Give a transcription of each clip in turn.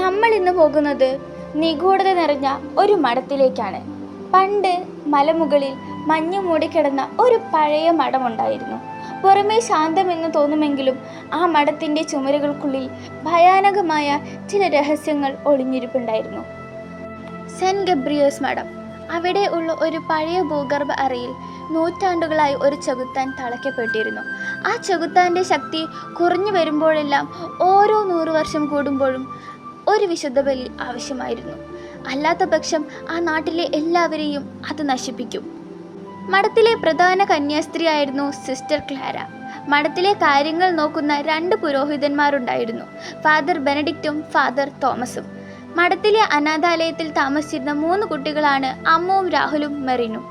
നമ്മൾ ഇന്ന് പോകുന്നത് നിഗൂഢത നിറഞ്ഞ ഒരു മഠത്തിലേക്കാണ്. പണ്ട് മലമുകളിൽ മഞ്ഞു മൂടിക്കിടന്ന ഒരു പഴയ മഠമുണ്ടായിരുന്നു. പുറമേ ശാന്തമെന്ന് തോന്നുമെങ്കിലും ആ മഠത്തിൻ്റെ ചുമരുകൾക്കുള്ളിൽ ഭയാനകമായ ചില രഹസ്യങ്ങൾ ഒളിഞ്ഞിരിപ്പുണ്ടായിരുന്നു. സെന്റ് ഗബ്രിയേഴ്സ് മഠം. അവിടെ ഉള്ള ഒരു പഴയ ഭൂഗർഭ അറയിൽ നൂറ്റാണ്ടുകളായി ഒരു ചെകുത്താൻ തളയ്ക്കപ്പെട്ടിരുന്നു. ആ ചെകുത്താൻ്റെ ശക്തി കുറഞ്ഞു വരുമ്പോഴെല്ലാം ഓരോ 100 വർഷം കൂടുമ്പോഴും ഒരു വിശുദ്ധ ബലി ആവശ്യമായിരുന്നു. അല്ലാത്ത പക്ഷം ആ നാട്ടിലെ എല്ലാവരെയും അത് നശിപ്പിക്കും. മഠത്തിലെ പ്രധാന കന്യാസ്ത്രീയായിരുന്നു സിസ്റ്റർ ക്ലാര. മഠത്തിലെ കാര്യങ്ങൾ നോക്കുന്ന 2 പുരോഹിതന്മാരുണ്ടായിരുന്നു, ഫാദർ ബെനഡിക്റ്റും ഫാദർ തോമസും. മഠത്തിലെ അനാഥാലയത്തിൽ താമസിച്ചിരുന്ന 3 കുട്ടികളാണ് അമ്മുവും രാഹുലും മെറിനും.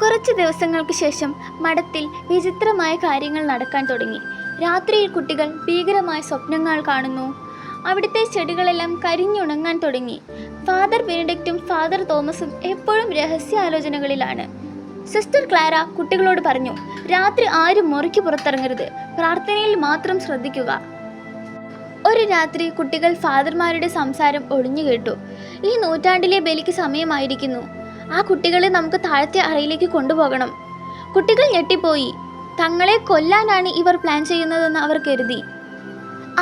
കുറച്ച് ദിവസങ്ങൾക്ക് ശേഷം മഠത്തിൽ വിചിത്രമായ കാര്യങ്ങൾ നടക്കാൻ തുടങ്ങി. രാത്രിയിൽ കുട്ടികൾ ഭീകരമായ സ്വപ്നങ്ങൾ കാണുന്നു. അവിടുത്തെ ചെടികളെല്ലാം കരിഞ്ഞുണങ്ങാൻ തുടങ്ങി. ഫാദർ ബെനഡിക്റ്റും ഫാദർ തോമസും എപ്പോഴും രഹസ്യാലോചനകളിലാണ്. സിസ്റ്റർ ക്ലാര കുട്ടികളോട് പറഞ്ഞു, രാത്രി ആരും മുറിക്ക് പുറത്തിറങ്ങരുത്, പ്രാർത്ഥനയിൽ മാത്രം ശ്രദ്ധിക്കുക. ഒരു രാത്രി കുട്ടികൾ ഫാദർമാരുടെ സംസാരം ഒളിഞ്ഞു കേട്ടു. ഈ നൂറ്റാണ്ടിലെ ബലിക്ക് സമയമായിരിക്കുന്നു. ആ കുട്ടികളെ നമുക്ക് താഴത്തെ അറയിലേക്ക് കൊണ്ടുപോകണം. കുട്ടികൾ ഞെട്ടിപ്പോയി. തങ്ങളെ കൊല്ലാനാണ് ഇവർ പ്ലാൻ ചെയ്യുന്നതെന്ന് അവർ കരുതി.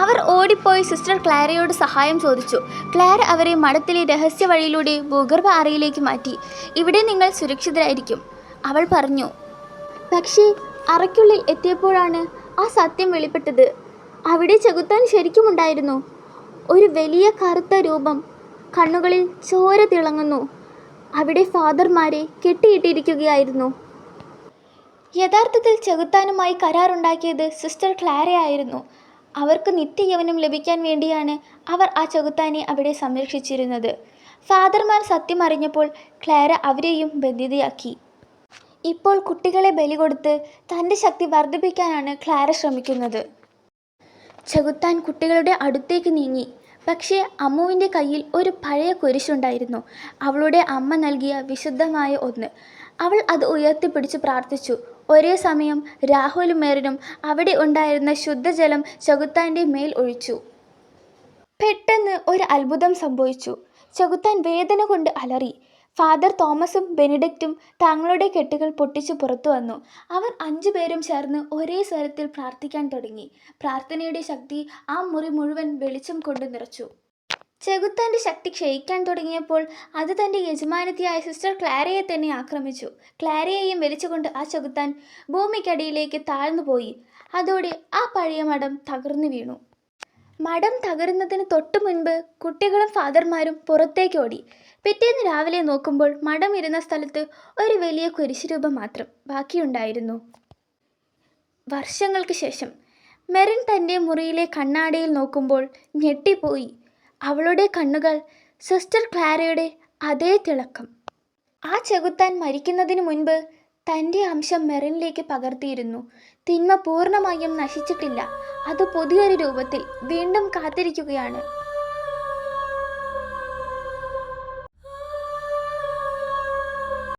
അവർ ഓടിപ്പോയി സിസ്റ്റർ ക്ലാരയോട് സഹായം ചോദിച്ചു. ക്ലാര അവരെ മഠത്തിലെ രഹസ്യ വഴിയിലൂടെ ഭൂഗർഭ അറയിലേക്ക് മാറ്റി. ഇവിടെ നിങ്ങൾ സുരക്ഷിതരായിരിക്കും, അവൾ പറഞ്ഞു. പക്ഷേ അറയ്ക്കുള്ളിൽ എത്തിയപ്പോഴാണ് ആ സത്യം വെളിപ്പെട്ടത്. അവിടെ ചെകുത്താൻ ശരിക്കുമുണ്ടായിരുന്നു. ഒരു വലിയ കറുത്ത രൂപം, കണ്ണുകളിൽ ചോര തിളങ്ങുന്നു. അവിടെ ഫാദർമാരെ കെട്ടിയിട്ടിരിക്കുകയായിരുന്നു. യഥാർത്ഥത്തിൽ ചെകുത്താനുമായി കരാറുണ്ടാക്കിയത് സിസ്റ്റർ ക്ലാരയായിരുന്നു. അവർക്ക് നിത്യയൗവനം ലഭിക്കാൻ വേണ്ടിയാണ് അവർ ആ ചെകുത്താനെ അവിടെ സംരക്ഷിച്ചിരുന്നത്. ഫാദർമാർ സത്യം അറിഞ്ഞപ്പോൾ ക്ലാര അവരെയും ബന്ധിതയാക്കി. ഇപ്പോൾ കുട്ടികളെ ബലി കൊടുത്ത് തൻ്റെ ശക്തി വർദ്ധിപ്പിക്കാനാണ് ക്ലാര ശ്രമിക്കുന്നത്. ചെകുത്താൻ കുട്ടികളുടെ അടുത്തേക്ക് നീങ്ങി. പക്ഷേ അമ്മുവിൻ്റെ കയ്യിൽ ഒരു പഴയ കുരിശുണ്ടായിരുന്നു, അവളുടെ അമ്മ നൽകിയ വിശുദ്ധമായ ഒന്ന്. അവൾ അത് ഉയർത്തിപ്പിടിച്ച് പ്രാർത്ഥിച്ചു. ഒരേ സമയം രാഹുലും മേറിനും അവിടെ ഉണ്ടായിരുന്ന ശുദ്ധജലം ചെകുത്താൻ്റെ മേൽ ഒഴിച്ചു. പെട്ടെന്ന് ഒരു അത്ഭുതം സംഭവിച്ചു. ചെകുത്താൻ വേദന കൊണ്ട് അലറി. ഫാദർ തോമസും ബെനഡിക്റ്റും തങ്ങളുടെ കെട്ടുകൾ പൊട്ടിച്ചു പുറത്തു വന്നു. അവർ 5 പേരും ചേർന്ന് ഒരേ സ്വരത്തിൽ പ്രാർത്ഥിക്കാൻ തുടങ്ങി. പ്രാർത്ഥനയുടെ ശക്തി ആ മുറി മുഴുവൻ വെളിച്ചം കൊണ്ട് നിറച്ചു. ചെകുത്താൻ്റെ ശക്തി ക്ഷയിക്കാൻ തുടങ്ങിയപ്പോൾ അത് തൻ്റെ യജമാനത്തിയായ സിസ്റ്റർ ക്ലാരയെ തന്നെ ആക്രമിച്ചു. ക്ലാരയെയും വലിച്ചുകൊണ്ട് ആ ചെകുത്താൻ ഭൂമിക്കടിയിലേക്ക് താഴ്ന്നുപോയി. അതോടെ ആ പഴയ മഠം തകർന്നു വീണു. മഠം തകരുന്നതിന് തൊട്ടു മുൻപ് കുട്ടികളും ഫാദർമാരും പുറത്തേക്ക് ഓടി. പിറ്റേന്ന് രാവിലെ നോക്കുമ്പോൾ മഠം ഇരുന്ന സ്ഥലത്ത് ഒരു വലിയ കുരിശുരൂപം മാത്രം ബാക്കിയുണ്ടായിരുന്നു. വർഷങ്ങൾക്ക് ശേഷം മെറിൻ തൻ്റെ മുറിയിലെ കണ്ണാടിയിൽ നോക്കുമ്പോൾ ഞെട്ടിപ്പോയി. അവളുടെ കണ്ണുകൾ സിസ്റ്റർ ക്ലാരയുടെ അതേ തിളക്കം. ആ ചെകുത്താൻ മരിക്കുന്നതിന് മുൻപ് തൻ്റെ അംശം മെറിനിലേക്ക് പകർത്തിയിരുന്നു. തിന്മ പൂർണ്ണമായും നശിച്ചിട്ടില്ല, അത് പുതിയൊരു രൂപത്തിൽ വീണ്ടും കാത്തിരിക്കുകയാണ്.